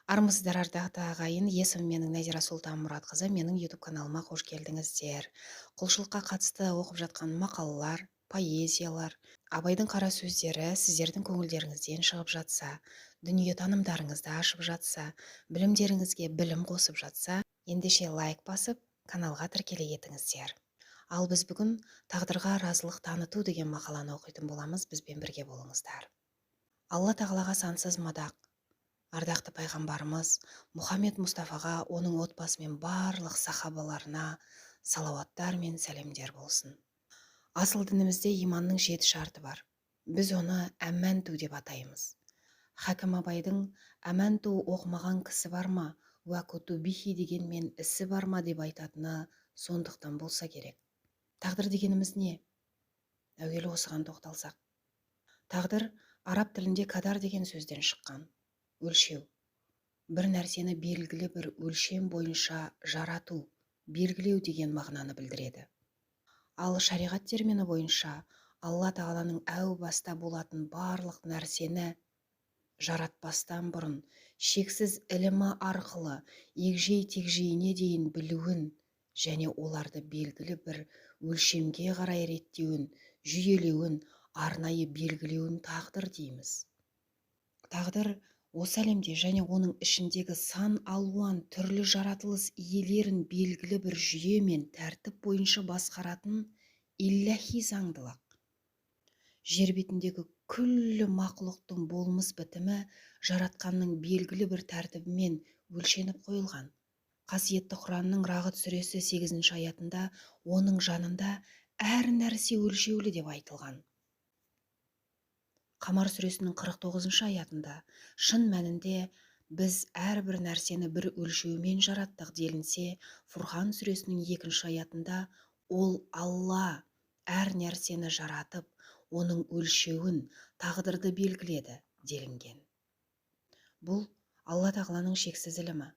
Армысыздар ардақты ағайын, есімім менің Нәзира Сұлтан-Мұратқызы, менің YouTube каналыма қош келдіңіздер. Құлшылыққа қатысты оқып жатқан мақалалар, поэзиялар, абайдың қара сөздері сіздердің көңілдеріңізден шығып жатса, дүниетанымдарыңызды ашып жатса, білімдеріңізге білім қосып жатса, ендеше лайк басып, каналға тіркеле етіңіздер. Ал біз бүгін тағдырға разылық таныту деген мақаланы оқитын боламыз, бізбен бірге болыңыздар. Алла тағалаға сансыз мадақ, ардақты пайғамбарымыз Мұхаммед Мұстафаға, оның отбасы мен барлық сахабаларына салауаттар мен сәлемдер болсын. Асыл дінімізде иманның 7 шарты бар. Біз оны әмәнту деп атаймыз. Хакім Абайдың әмәнту оқымаған кісі бар ма, уә кутубихи дегенмен ісі бар ма деп айтатыны сондықтан болса керек. Тағдыр дегеніміз не? Әуелі осыған тоқталсақ. Тағдыр араб тілінде кадар деген сөзден шыққан. Өлшеу. Бір нәрсені белгілі бір өлшем бойынша жарату, белгілеу деген мағынаны білдіреді. Ал шариғат термині бойынша Алла тағаланың әу баста болатын барлық нәрсені жаратпастан бұрын шексіз ілімі арқылы егжей-тегжейіне дейін білуін және оларды белгілі бір өлшемге қарай реттеуін, жүйелеуін, арнайы белгілеуін тағдыр дейміз. Тағдыр осы әлемде және оның ішіндегі сан алуан түрлі жаратылыс иелерін белгілі бір жүйе мен тәртіп бойынша басқаратын илляхи заңдылық. Жер бетіндегі күллі мақлұқтың болмыс бітімі жаратқанның белгілі бір тәртібімен өлшеніп қойылған. Қасиетті Құранның Рағыт сүресі 8 аятында оның жанында әр нәрсе өлшеулі деп айтылған. Қамар сүресінің 49 аятында шын мәнінде біз әрбір нәрсені бір өлшеумен жараттық делінсе, Фурқан сүресінің 2 аятында ол Алла әр нәрсені жаратып, оның өлшеуін, тағдырды белгіледі делінген. Бұл Алла тағаланың шексіз ілімі.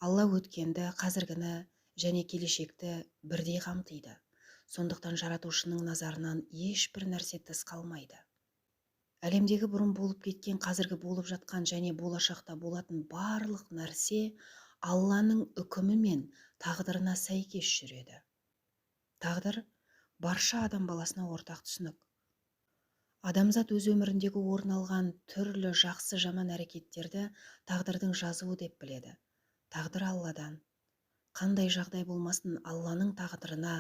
Алла өткенді, қазіргіні және келешекті бірдей қамтиды. Сондықтан жаратушының назарынан ешбір нәрсе тыс қалмайды. Әлемдегі бұрын болып кеткен, қазіргі болып жатқан және болашақта болатын барлық нәрсе Алланың үкімі мен тағдырына сәйкес жүреді. Тағдыр барша адам баласына ортақ түсінік. Адамзат өз өміріндегі орын алған түрлі жақсы жаман әрекеттерді тағдырдың жазуы деп біледі. Тағдыр Алладан. Қандай жағдай болмасын, Алланың тағдырына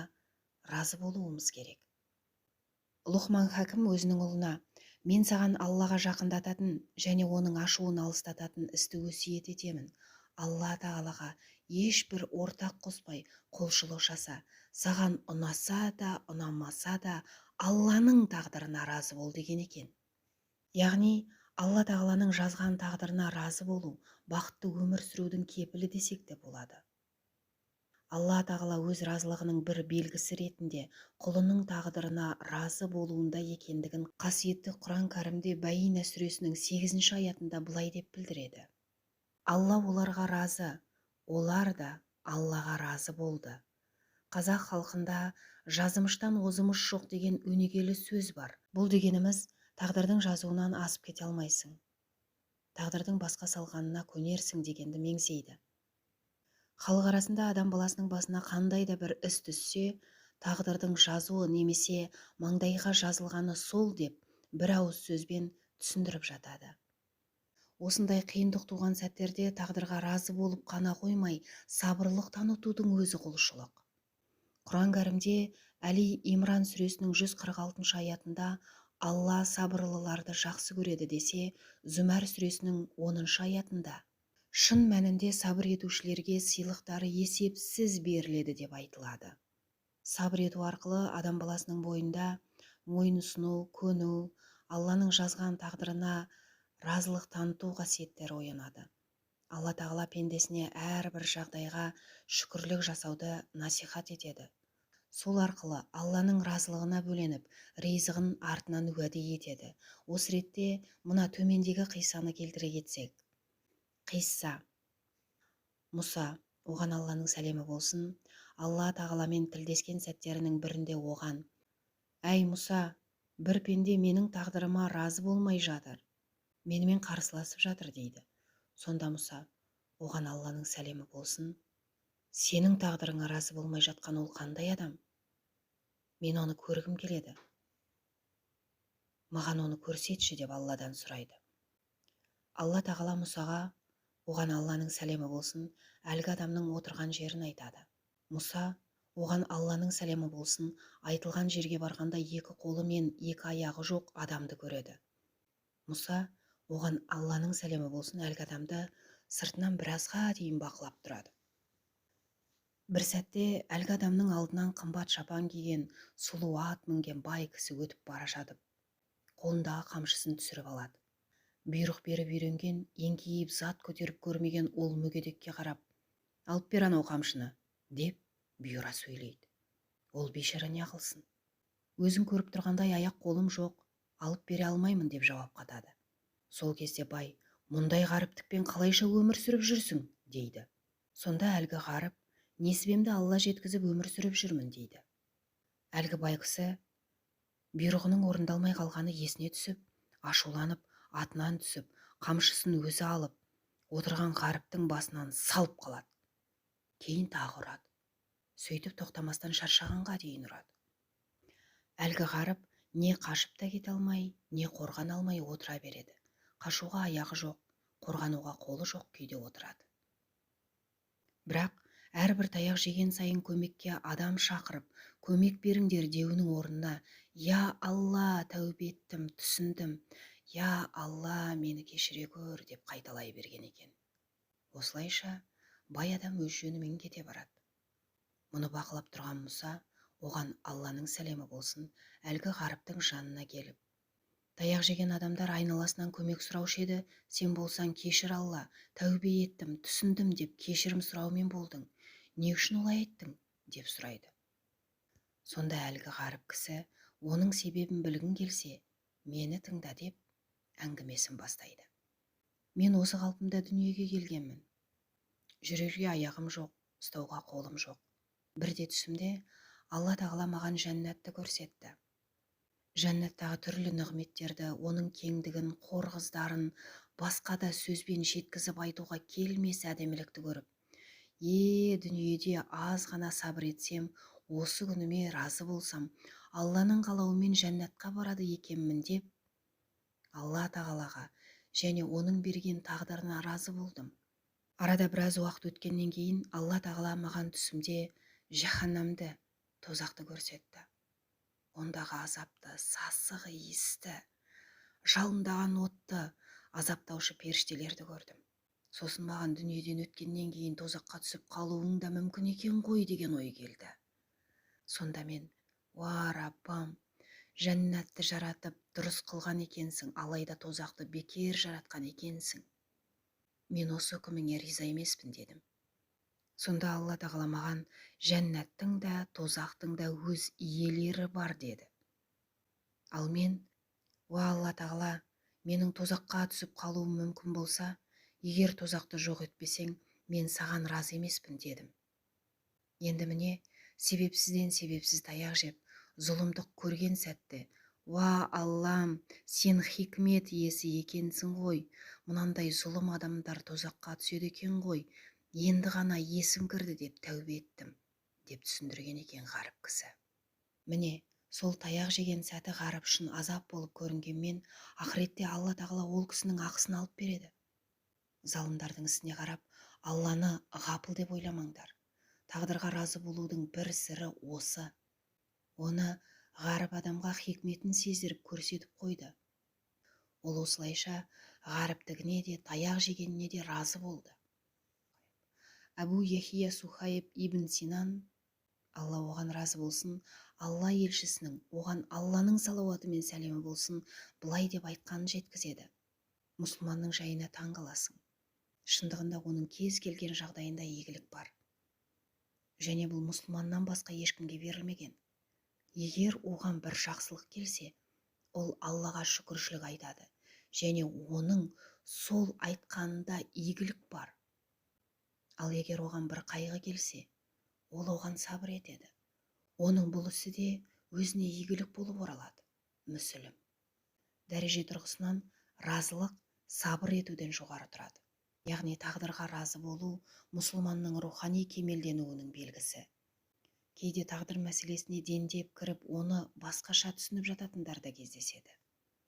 разы болуымыз керек. Лұқман хакім өзінің ұлына: мен саған Аллаға жақындататын және оның ашуын алыстататын істі өсиет етемін. Алла тағалаға ешбір ортақ қоспай құлшылық жаса. Саған ұнаса да, ұнамаса да Алланың тағдырына разы бол деген екен. Яғни, Алла тағаланың жазған тағдырына разы болу бақытты өмір сүрудің кепілі десек те болады. Алла тағала өз разылығының бір белгісі ретінде құлының тағдырына разы болуында екендігін қасиетті Құран кәрімде Бәйина сүресінің 8 аятында былай деп білдіреді. Алла оларға разы, олар да Аллаға разы болды. Қазақ халқында жазымыштан озымыш жоқ деген өнегелі сөз бар. Бұл дегеніміз, тағдырдың жазуынан асып кете алмайсың. Тағдырдың басқа салғанына көнерсің дегенді меңзейді. Халық арасында адам баласының басына қандай да бір іс түссе, тағдырдың жазуы немесе маңдайға жазылғаны сол деп бір ауыз сөзбен түсіндіріп жатады. Осындай қиындық туған сәттерде тағдырға разы болып қана қоймай, сабырлық танытудың өзі құлшылық. Құран кәрімде Әли Имран сүресінің 146 аятында Алла сабырлыларды жақсы көреді десе, Зүмәр сүресінің 10 аятында шын мәнінде сабыр етушілерге сыйлықтары есепсіз беріледі деп айтылады. Сабыр ету арқылы адам баласының бойында мойынсыну, көну, Алланың жазған тағдырына разылық таныту қасиеттері оянады. Алла тағала пендесіне әрбір жағдайға шүкірлік жасауды насихат етеді. Сол арқылы Алланың разылығына бөленіп, ризығын артынан уәде етеді. Осы ретте мына төмендегі қиссаны келтіре кетсек. Қисса. Мұса, оған Алланың сәлемі болсын, Алла тағаламен тілдескен сәттерінің бірінде оған: әй Мұса, бір пенде менің тағдырыма разы болмай жатыр, менімен қарсыласып жатыр дейді. Сонда Мұса: оған Алланың сәлемі болсын, сенің тағдырыңа разы болмай жатқан ол қандай адам? Мен оны көргім келеді. Маған оны көрсетші деп Алладан сұрайды. Алла тағала Мұсаға: оған Алланың сәлемі болсын, әлгі адамның отырған жерін айтады. Мұса оған Алланың сәлемі болсын, айтылған жерге барғанда екі қолы мен екі аяғы жоқ адамды көреді. Мұса оған Алланың сәлемі болсын, әлгі адамды сыртынан біразға дейін бақылап тұрады. Бір сәтте әлгі адамның алдынан қымбат шапан киген, сұлу ат мінген бай кісі өтіп бара жатып, қолындағы қамшысын түсіріп алады. Бұйрық беріп үйренген, еңкейіп зат көтеріп көрмеген ол мүгедекке қарап: алып бер анау қамшыны, деп бұйыра сөйлейді. Ол бейшара не қылсын? Өзің көріп тұрғандай аяқ қолым жоқ, алып бере алмаймын деп жауап қатады. Сол кезде бай: мұндай ғаріптікпен қалайша өмір сүріп жүрсің, дейді. Сонда әлгі ғаріп: несібемді Алла жеткізіп өмір сүріп жүрмін, дейді. Әлгі бай кісі бұйрығының орындалмай қалғаны есіне түсіп, ашуланып, атынан түсіп, қамшысын өзі алып, отырған ғаріптің басынан салып қалады. Кейін тағы ұрады. Сөйтіп тоқтамастан шаршағанға дейін ұрады. Әлгі ғаріп не қашып та кете алмай, не қорғана алмай отыра береді. Қашуға аяғы жоқ, қорғануға қолы жоқ күйде отырады. Бірақ әрбір таяқ жеген сайын көмекке адам шақырып, көмек беріңдер деуінің орнына: я Алла, тәубе еттім, түсіндім, я Алла, мені кешіре көр, деп қайталай берген екен. Осылайша бай адам өз жөнімен кете барады. Мұны бақылап тұрған Мұса оған Алланың сәлемі болсын, әлгі ғаріптің жанына келіп: таяқ жеген адамдар айналасынан көмек сұраушы еді, сен болсаң кешір Алла, тәубе еттім, түсіндім деп кешірім сұраумен болдың. Не үшін олай еттің? Деп сұрайды. Сонда әлгі ғаріп кісі: оның себебін білгің келсе, мені тыңда, деп әңгімесін бастайды. Мен осы қалпымда дүниеге келгенмін. Жүрерге аяғым жоқ, ұстауға қолым жоқ. Бірде түсімде Алла тағала маған жәннатты көрсетті. Жәннаттағы түрлі нығметтерді, оның кеңдігін, қор қыздарын, басқа да сөзбен жеткізіп айтуға келмес әдемілікті көріп: дүниеде аз ғана сабыр етсем, осы күніме разы болсам, Алланың қалауымен жәннатқа барады екенмін, деп Алла тағалаға және оның берген тағдырына разы болдым. Арада біраз уақыт өткеннен кейін Алла тағала маған түсімде жаһаннамды, тозақты көрсетті. Ондағы азапты, сасық иісті, жалындаған отты, азаптаушы періштелерді көрдім. Сосын маған дүниеден өткеннен кейін тозаққа түсіп қалуың да мүмкін екен ғой деген ой келді. Сонда мен: уа Раббам, жәннатты жаратып дұрыс қылған екенсің, алайда тозақты бекер жаратқан екенсің. Мен осы үкіміңе риза емеспін, дедім. Сонда Алла тағала маған: жәннаттың да тозақтың да өз иелері бар, деді. Ал мен: уа Алла тағала, менің тозаққа түсіп қалуым мүмкін болса, егер тозақты жоқ етпесең, мен саған разы емеспін, дедім. Енді міне, себепсізден себепсіз таяқ жеп, зұлымдық көрген сәтте: уа Аллам, сен хикмет иесі екенсің ғой, мынандай зұлым адамдар тозаққа түседі екен ғой, енді ғана есім кірді деп тәубе еттім, деп түсіндірген екен ғаріп кісі. Міне, сол таяқ жеген сәті ғаріп үшін азап болып көрінгенмен, ақыретте Алла тағала ол кісінің ақысын алып береді. Залымдардың ісіне қарап, Алланы ғапыл деп ойламаңдар. Тағдырға разы болудың бір сыры осы. Оны ғаріп адамға хикметін сездіріп көрсетіп қойды. Ол осылайша ғаріптігіне де, таяқ жегеніне де разы болды. Әбу Яхия Сухайб ибн Синан, Алла оған разы болсын, Алла елшісінің, оған Алланың салауаты мен сәлемі болсын, былай деп айтқанын жеткізеді: мұсылманның жайына таң қаласың. Шындығында оның кез келген жағдайында игілік бар. Және бұл мұсылманнан басқа ешкімге берілмеген. Егер оған бір жақсылық келсе, ол Аллаға шүкіршілік айтады, және оның сол айтқанында игілік бар. Ал егер оған бір қайғы келсе, ол оған сабыр етеді. Оның бұл ісі де өзіне игілік болып оралады. Мүсілім. Дәреже тұрғысынан разылық сабыр етуден жоғары тұрады. яғни тағдырға разы болу мұсылманның рухани кемелденуінің белгісі. Кейде тағдыр мәселесіне дендеп кіріп, оны басқаша түсініп жататындар да кездеседі.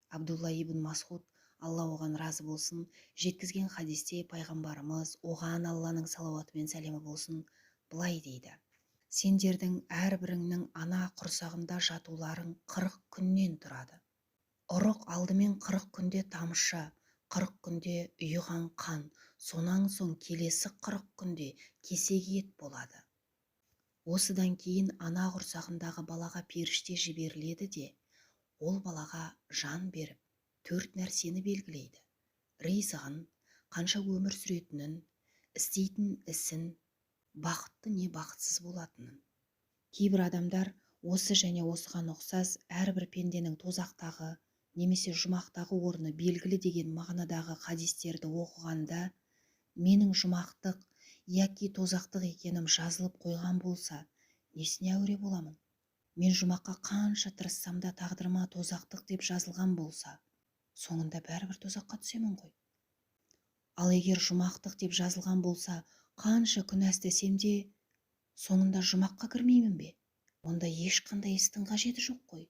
Абдулла ибн Масғуд, Алла оған разы болсын, жеткізген хадисте пайғамбарымыз, оған Алланың салауаты мен сәлемі болсын, былай дейді: сендердің әрбіріңнің ана құрсағында жатуларың 40 күннен тұрады. Ұрық алдымен 40 күнде тамшы, 40 күнде ұйыған қан, сонан соң келесі 40 күнде кесек ет болады. Осыдан кейін ана құрсағындағы балаға періште жіберіледі де, ол балаға жан беріп, 4 нәрсені белгілейді: ризығын, қанша өмір сүретінін, істейтін ісін, бақытты не бақытсыз болатынын. Кейбір адамдар осы және осыған ұқсас әрбір пенденің тозақтағы немесе жұмақтағы орны белгілі деген мағынадағы хадистерді оқығанда, менің жұмақтық яки тозақтық екенім жазылып қойған болса, несіне әуре боламын? Мен жұмаққа қанша тырыссам да тағдырыма тозақтық деп жазылған болса, соңында бәрібір тозаққа түсемін ғой. Ал егер жұмақтық деп жазылған болса, қанша күнә істесем де, соңында жұмаққа кірмеймін бе? Онда ешқандай істің қажеті жоқ қой,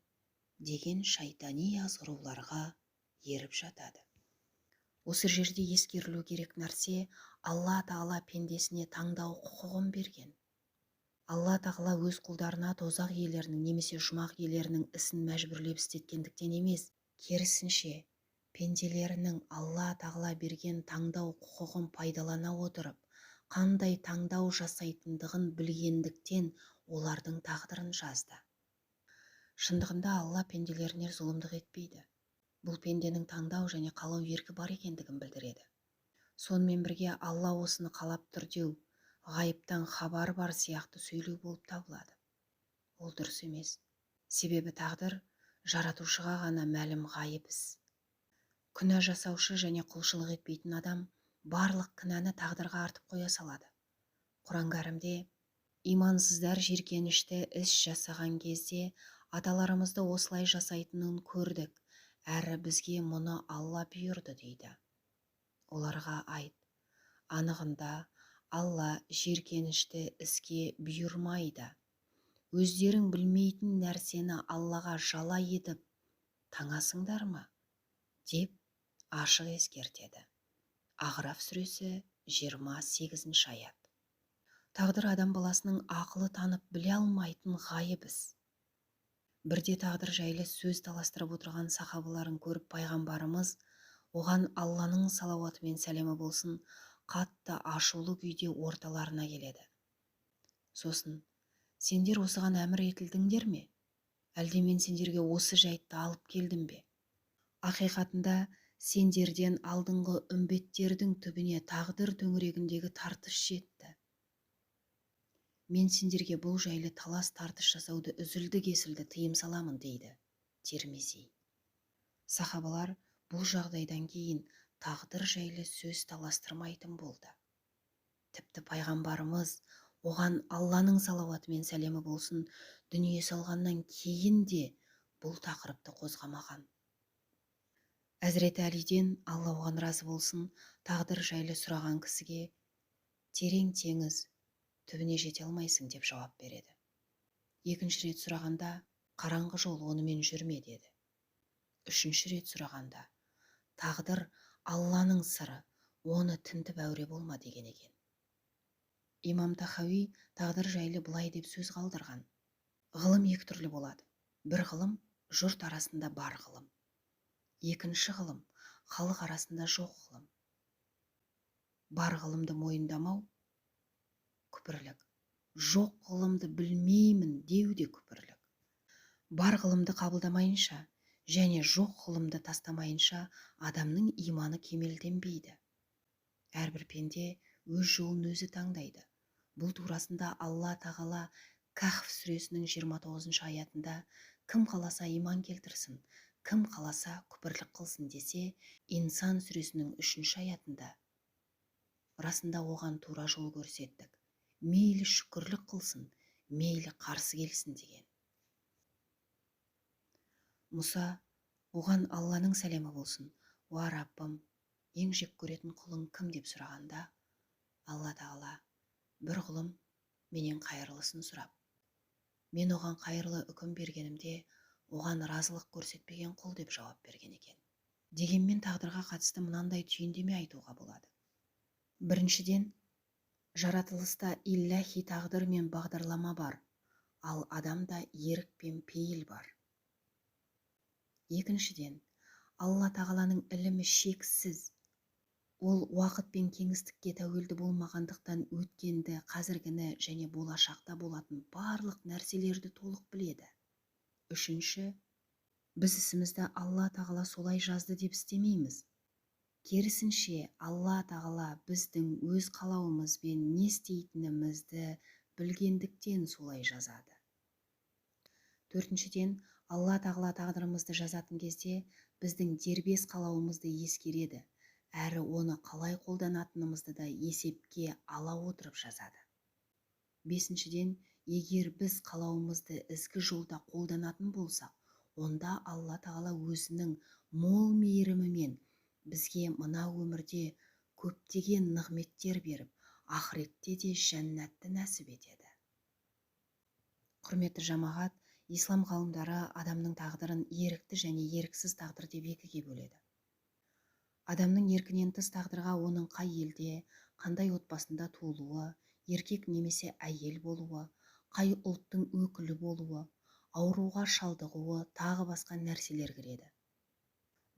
деген шайтани азғыруларға еріп жатады. Осы жерде ескерілу керек нәрсе, Алла Тағала пендесіне таңдау құқығын берген. Алла Тағала өз құлдарына тозақ иелерінің немесе жұмақ иелерінің ісін мәжбүрлеп істеткендіктен емес, керісінше, пенделерінің Алла Тағала берген таңдау құқығын пайдалана отырып, қандай таңдау жасайтындығын білгендіктен олардың тағдырын жазды. Шындығында Алла пенделеріне зұлымдық етпейді. Бұл пенденің таңдау және қалау еркі бар екендігін білдіреді. Сонымен бірге Алла осыны қалап тұр деу, ғайыптан хабар бар сияқты сөйлеу болып табылады. Ол дұрыс емес. Себебі тағдыр жаратушыға ғана мәлім ғайып іс. Күнә жасаушы және құлшылық етпейтін адам барлық кінәні тағдырға артып қоя салады. Құран кәрімде: имансыздар жиіркенішті іс жасаған кезде аталарымызды осылай жасайтынын көрдік, әрі бізге мұны Алла бұйырды дейді. Оларға айт: анығында Алла жиіркенішті іске бұйырмайды. Өздерің білмейтін нәрсені Аллаға жала етіп таңасыңдар ма? Деп ашық ескертеді. Ағраф сүресі 28 аят. Тағдыр адам баласының ақылы танып біле алмайтын ғайып іс. Бірде тағдыр жайлы сөз таластырып отырған сахабаларын көріп, пайғамбарымыз оған Алланың салауаты мен сәлемі болсын, қатты ашулы күйде орталарына келеді. Сосын: сендер осыған әмір етілдіңдер ме? Әлде мен сендерге осы жайтты алып келдім бе? Ақиқатында сендерден алдыңғы үмбеттердің түбіне тағдыр төңірегіндегі тартыс жетті. Мен сендерге бұл жайлы талас тартыс жасауды үзілді кесілді тыйым саламын, дейді Тирмизи. Сахабалар бұл жағдайдан кейін тағдыр жайлы сөз таластырмайтын болды. Тіпті пайғамбарымыз, оған Алланың салауаты мен сәлемі болсын, дүние салғаннан кейін де бұл тақырыпты қозғамаған. Әзіреті Әлиден, Алла оған разы болсын, тағдыр жайлы сұраған кісіге: терең теңіз, түбіне жете алмайсың, деп жауап береді. Екінші рет сұрағанда: қараңғы жол, онымен жүрме, деді. Үшінші рет сұрағанда: тағдыр Алланың сыры, оны тінтіп әуре болма, деген екен. Имам Тахауи тағдыр жайлы былай деп сөз қалдырған: ғылым екі түрлі болады. Бір ғылым жұрт арасында бар ғылым. Екінші ғылым халық арасында жоқ ғылым. Бар ғылымды мойындамау күпірлік. Жоқ ғылымды білмеймін деу де күпірлік. Бар ғылымды қабылдамайынша және жоқ ғылымды тастамайынша адамның иманы кемелденбейді. Әрбір пенде өз жолын өзі таңдайды. Бұл турасында Алла Тағала Кахф сүресінің 29 аятында: кім қаласа иман келтірсін, кім қаласа күпірлік қылсын десе, Инсан сүресінің 3 аятында: расында оған тура жол көрсеттік, мейлі шүкірлік қылсын, мейлі қарсы келсін, деген. Мұса оған Алланың сәлемі болсын: уа Раббым, ең жек көретін құлың кім деп сұрағанда, Алла тағала бір құлым менен қайырлысын сұрап, мен оған қайырлы үкім бергенімде оған разылық көрсетпеген құл деп жауап берген екен. Дегенмен тағдырға қатысты мынандай түйіндеме айтуға болады. Біріншіден, жаратылыста иллахи тағдыр мен бағдарлама бар, ал адамда ерік пен пейіл бар. Екіншіден, Алла тағаланың ілімі шексіз. Ол уақыт пен кеңістікке тәуелді болмағандықтан өткенді, қазіргіні және болашақта болатын барлық нәрселерді толық біледі. Үшінші, біз ісімізді Алла тағала солай жазды деп істемейміз. Керісінше, Алла тағала біздің өз қалауымызбен не істейтінімізді білгендіктен солай жазады. Төртіншіден, Алла тағала тағдырымызды жазатын кезде біздің дербес қалауымызды ескереді, әрі оны қалай қолданатынымызды да есепке ала отырып жазады. Бесіншіден, егер біз қалауымызды ізгі жолда қолданатын болсақ, онда Алла тағала өзінің мол мейірімімен бізге мына өмірде көптеген нығметтер беріп, ақыретте де жәннатты нәсіп етеді. Құрметті жамағат, ислам ғалымдары адамның тағдырын ерікті және еріксіз тағдыр деп екіге бөледі. Адамның еркінен тыс тағдырға оның қай елде, қандай отбасында туылуы, еркек немесе әйел болуы, қай ұлттың өкілі болуы, ауруға шалдығуы, тағы басқа нәрселер кіреді.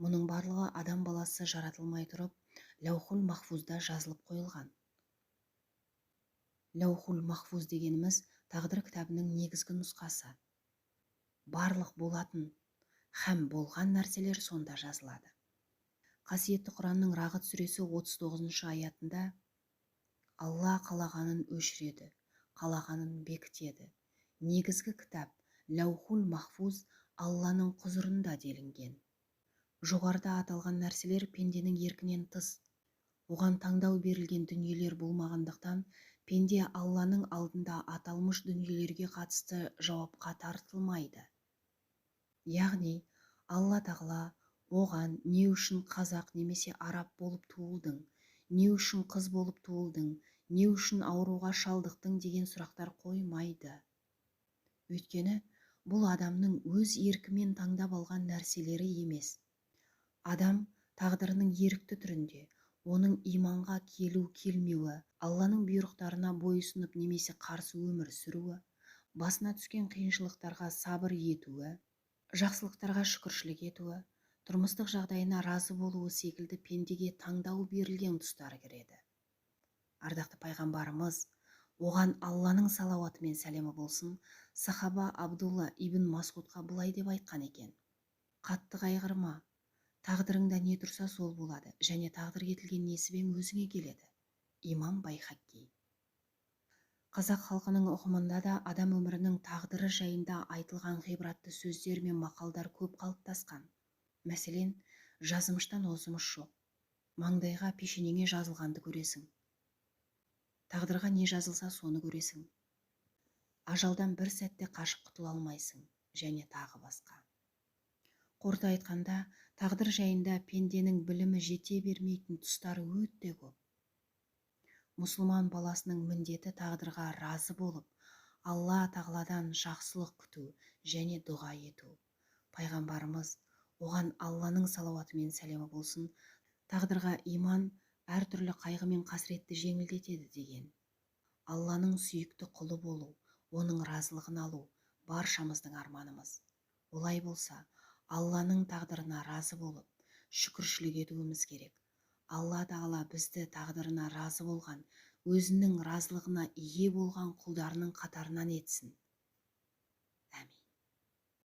Мұның барлығы адам баласы жаратылмай тұрып, лаухул махфузда жазылып қойылған. Лаухул махфуз дегеніміз тағдыр кітабының негізгі нұсқасы. Барлық болатын һәм болған нәрселер сонда жазылады. Қасиетті Құранның Рағыт сүресі 39 аятында Алла қалағанын өшіреді, қалағанын бекітеді. Негізгі кітап лаухул махфуз Алланың құзырында делінген. Жоғарыда аталған нәрселер пенденің еркінен тыс. Оған таңдау берілген дүниелер болмағандықтан, пенде Алланың алдында аталмыш дүниелерге қатысты жауапқа тартылмайды. Яғни, Алла тағала оған не үшін қазақ немесе араб болып туылдың, не үшін қыз болып туылдың, не үшін ауруға шалдықтың деген сұрақтар қоймайды. Өйткені, бұл адамның өз еркімен таңдап алған нәрселері емес. Адам тағдырының ерікті түрінде, оның иманға келу-келмеуі, Алланың бұйрықтарына бойұсынып немесе қарсы өмір сүруі, басына түскен қиыншылықтарға сабыр етуі, жақсылықтарға шүкіршілік етуі, тұрмыстық жағдайына разы болуы секілді пендеге таңдау берілген тұстар кіреді. Ардақты пайғамбарымыз, оған Алланың салауаты мен сәлемі болсын, сахаба Абдулла ибн Масғудқа былай деп айтқан екен: қатты қайғырма, тағдырыңда не тұрса сол болады, және тағдыр етілген несібең өзіңе келеді. Имам Байхақи. Қазақ халқының ұғымында да адам өмірінің тағдыры жайында айтылған ғибратты сөздер мен мақалдар көп қалыптасқан. Мәселен, жазымыштан озымыш жоқ. Маңдайға пешенеңе жазылғанды көресің. Тағдырға не жазылса соны көресің. Ажалдан бір сәтте қашып құтыла алмайсың, және тағы басқа. Қорыта айтқанда, тағдыр жайында пенденің білімі жете бермейтін тұстары өте көп. Мұсылман баласының міндеті тағдырға разы болып, Алла тағаладан жақсылық күту және дұға ету. Пайғамбарымыз, оған Алланың салауаты мен сәлемі болсын, тағдырға иман әртүрлі қайғы мен қасіретті жеңілдетеді деген. Алланың сүйікті құлы болу, оның разылығын алу баршамыздың арманымыз. Олай болса, Алланың тағдырына разы болып, шүкіршілік етуіміз керек. Алла тағала бізді тағдырына разы болған, өзінің разылығына ие болған құлдарының қатарынан етсін.